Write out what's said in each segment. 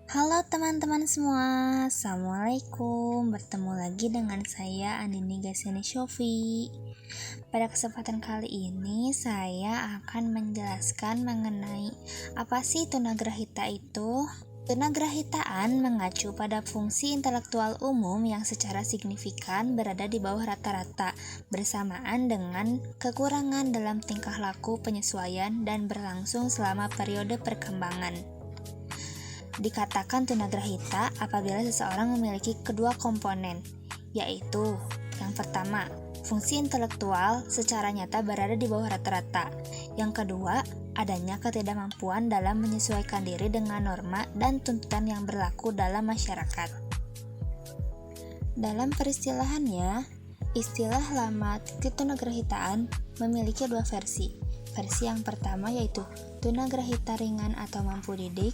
Halo teman-teman semua, Assalamualaikum. Bertemu lagi dengan saya Andini Gasini Shofi. Pada kesempatan kali ini saya akan menjelaskan mengenai apa sih tunagrahita itu. Tunagrahitaan mengacu pada fungsi intelektual umum yang secara signifikan berada di bawah rata-rata, bersamaan dengan kekurangan dalam tingkah laku penyesuaian dan berlangsung selama periode perkembangan. Dikatakan tunagrahita apabila seseorang memiliki kedua komponen, yaitu yang pertama, fungsi intelektual secara nyata berada di bawah rata-rata. Yang kedua, adanya ketidakmampuan dalam menyesuaikan diri dengan norma dan tuntutan yang berlaku dalam masyarakat. Dalam peristilahannya, istilah lama tunagrahitaan memiliki dua versi. Versi yang pertama yaitu tunagrahita ringan atau mampu didik,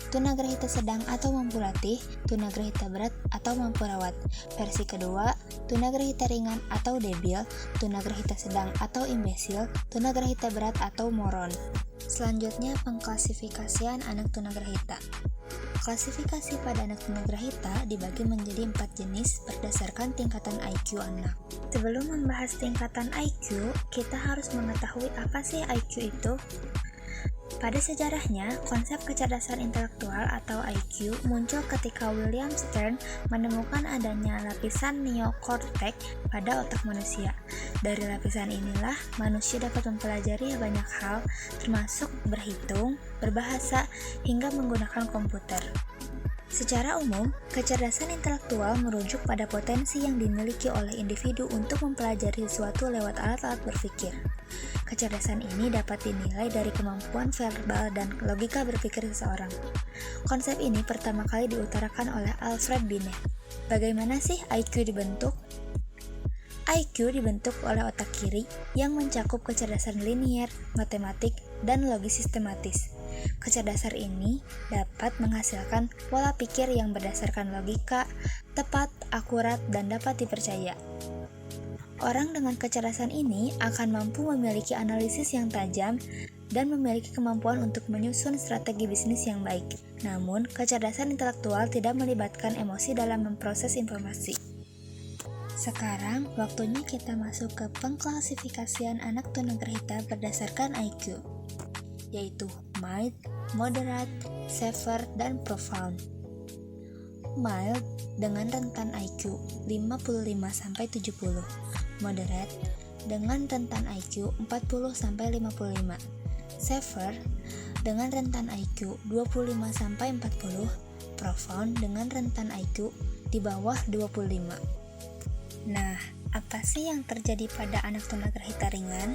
tunagrahita sedang atau mampu latih, tunagrahita berat atau mampu rawat. Versi kedua, tunagrahita ringan atau debil, tunagrahita sedang atau imbesil, tunagrahita berat atau moron. Selanjutnya, pengklasifikasian anak tunagrahita. Klasifikasi pada anak tunagrahita dibagi menjadi 4 jenis berdasarkan tingkatan IQ anak. Sebelum membahas tingkatan IQ, kita harus mengetahui apa sih IQ itu. Pada sejarahnya, konsep kecerdasan intelektual atau IQ muncul ketika William Stern menemukan adanya lapisan neokortek pada otak manusia. Dari lapisan inilah, manusia dapat mempelajari banyak hal, termasuk berhitung, berbahasa, hingga menggunakan komputer. Secara umum, kecerdasan intelektual merujuk pada potensi yang dimiliki oleh individu untuk mempelajari sesuatu lewat alat-alat berpikir. Kecerdasan ini dapat dinilai dari kemampuan verbal dan logika berpikir seseorang. Konsep ini pertama kali diutarakan oleh Alfred Binet. Bagaimana sih IQ dibentuk? IQ dibentuk oleh otak kiri yang mencakup kecerdasan linier, matematik, dan logis sistematis. Kecerdasan ini dapat menghasilkan pola pikir yang berdasarkan logika, tepat, akurat, dan dapat dipercaya. Orang dengan kecerdasan ini akan mampu memiliki analisis yang tajam dan memiliki kemampuan untuk menyusun strategi bisnis yang baik. Namun, kecerdasan intelektual tidak melibatkan emosi dalam memproses informasi. Sekarang, waktunya kita masuk ke pengklasifikasian anak tunagrahita berdasarkan IQ, yaitu mild, moderate, severe, dan profound. Mild dengan rentan IQ 55-70, moderate dengan rentan IQ 40-55, severe dengan rentan IQ 25-40, profound dengan rentan IQ di bawah 25. Nah, apa sih yang terjadi pada anak tunagrahita ringan?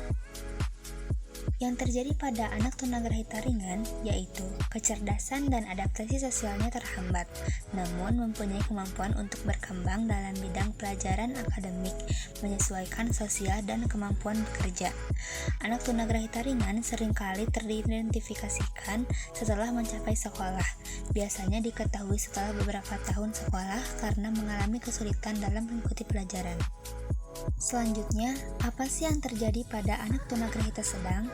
Yang terjadi pada anak tunagrahita ringan yaitu kecerdasan dan adaptasi sosialnya terhambat, namun mempunyai kemampuan untuk berkembang dalam bidang pelajaran akademik, menyesuaikan sosial dan kemampuan bekerja. Anak tunagrahita ringan seringkali teridentifikasikan setelah mencapai sekolah. Biasanya diketahui setelah beberapa tahun sekolah karena mengalami kesulitan dalam mengikuti pelajaran. Selanjutnya, apa sih yang terjadi pada anak tunagrahita sedang?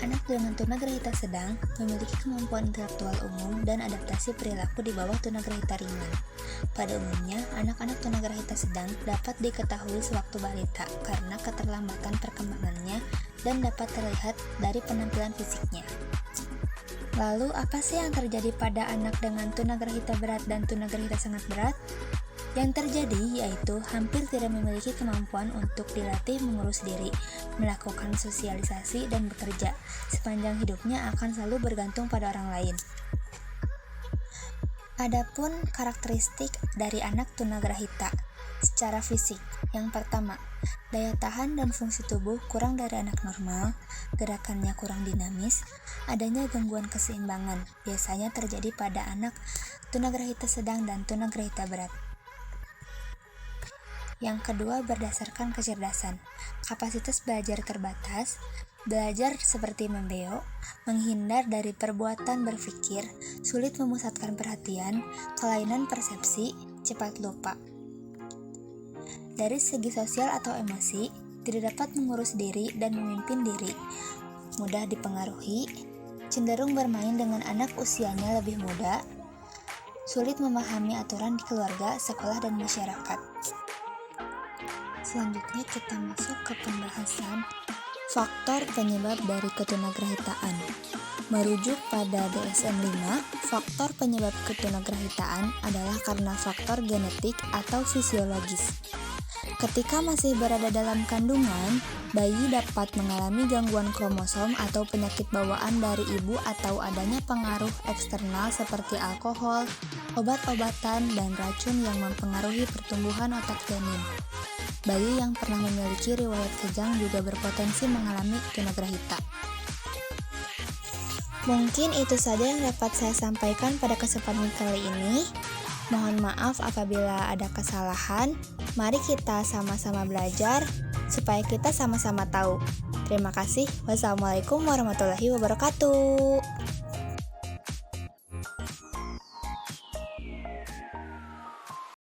Anak dengan tunagrahita sedang memiliki kemampuan intelektual umum dan adaptasi perilaku di bawah tunagrahita ringan. Pada umumnya, anak-anak tunagrahita sedang dapat diketahui sewaktu balita karena keterlambatan perkembangannya dan dapat terlihat dari penampilan fisiknya. Lalu, apa sih yang terjadi pada anak dengan tunagrahita berat dan tunagrahita sangat berat? Yang terjadi yaitu hampir tidak memiliki kemampuan untuk dilatih mengurus diri, melakukan sosialisasi, dan bekerja. Sepanjang hidupnya akan selalu bergantung pada orang lain. Adapun karakteristik dari anak tunagrahita secara fisik. Yang pertama, daya tahan dan fungsi tubuh kurang dari anak normal, gerakannya kurang dinamis, adanya gangguan keseimbangan, biasanya terjadi pada anak tunagrahita sedang dan tunagrahita berat. Yang kedua, berdasarkan kecerdasan. Kapasitas belajar terbatas, belajar seperti membeo, menghindar dari perbuatan berpikir, sulit memusatkan perhatian, kelainan persepsi, cepat lupa. Dari segi sosial atau emosi, tidak dapat mengurus diri dan memimpin diri, mudah dipengaruhi, cenderung bermain dengan anak usianya lebih muda, sulit memahami aturan di keluarga, sekolah, dan masyarakat. Selanjutnya kita masuk ke pembahasan faktor penyebab dari ketunagrahitaan. Merujuk pada DSM-5, faktor penyebab ketunagrahitaan adalah karena faktor genetik atau fisiologis. Ketika masih berada dalam kandungan, bayi dapat mengalami gangguan kromosom atau penyakit bawaan dari ibu atau adanya pengaruh eksternal seperti alkohol, obat-obatan, dan racun yang mempengaruhi pertumbuhan otak janin. Bayi yang pernah memiliki riwayat kejang juga berpotensi mengalami tunagrahita. Mungkin itu saja yang dapat saya sampaikan pada kesempatan kali ini. Mohon maaf apabila ada kesalahan. Mari kita sama-sama belajar supaya kita sama-sama tahu. Terima kasih. Wassalamualaikum warahmatullahi wabarakatuh.